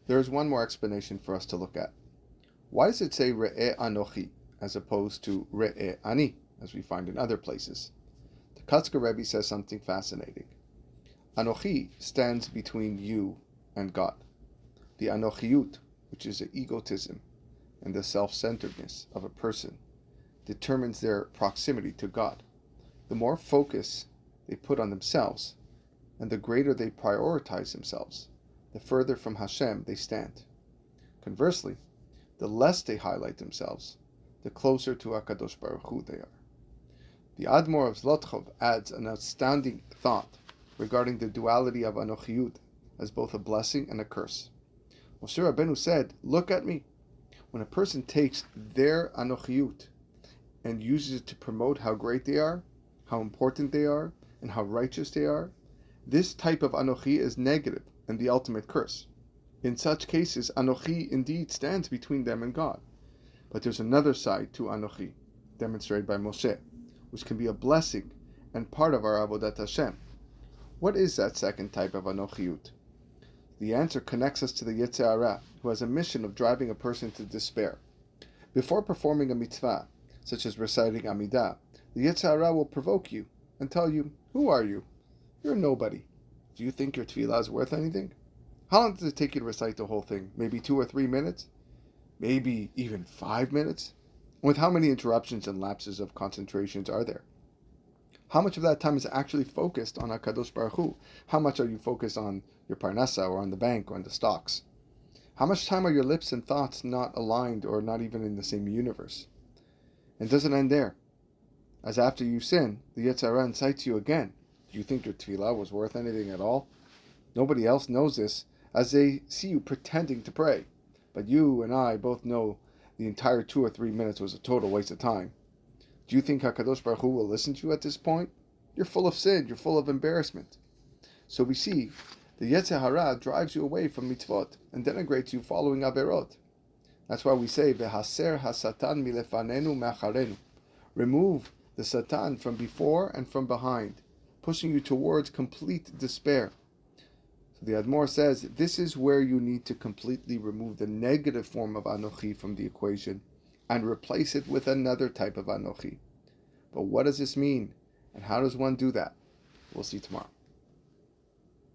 There is one more explanation for us to look at. Why does it say Re'e Anochi as opposed to Re'e Ani, as we find in other places? The Kotzker Rebbe says something fascinating. Anochi stands between you and God. The Anochiut, which is the egotism and the self-centeredness of a person, determines their proximity to God. The more focus they put on themselves, and the greater they prioritize themselves, the further from Hashem they stand. Conversely, the less they highlight themselves, the closer to HaKadosh Baruch Hu they are. The Admor of Zlotchov adds an astounding thought regarding the duality of Anochiut as both a blessing and a curse. Moshe Rabbeinu said, "Look at me." When a person takes their Anochiut and uses it to promote how great they are, how important they are, and how righteous they are, this type of Anochi is negative and the ultimate curse. In such cases, Anochi indeed stands between them and God. But there's another side to Anochi, demonstrated by Moshe, which can be a blessing and part of our Avodat Hashem. What is that second type of Anochiut? The answer connects us to the Yetzer Hara, who has a mission of driving a person to despair. Before performing a mitzvah, such as reciting Amidah, the Yetzer Hara will provoke you and tell you, "Who are you? You're nobody. Do you think your tefillah is worth anything? How long does it take you to recite the whole thing? Maybe 2 or 3 minutes? Maybe even 5 minutes? With how many interruptions and lapses of concentrations are there? How much of that time is actually focused on HaKadosh Baruch Hu? How much are you focused on your parnasa or on the bank or on the stocks? How much time are your lips and thoughts not aligned or not even in the same universe? And does it end there? As after you sin, the Yetzer Hara incites you again. Do you think your tefillah was worth anything at all? Nobody else knows this, as they see you pretending to pray. But you and I both know the entire 2 or 3 minutes was a total waste of time. Do you think HaKadosh Baruch Hu will listen to you at this point? You're full of sin, you're full of embarrassment. So we see, the Yetzer Hara drives you away from mitzvot and denigrates you following averot. That's why we say, V'haser hasatan milefanenu me'acharenu. Remove the Satan from before and from behind, pushing you towards complete despair. So the Admor says, this is where you need to completely remove the negative form of Anochi from the equation and replace it with another type of Anochi. But what does this mean? And how does one do that? We'll see tomorrow.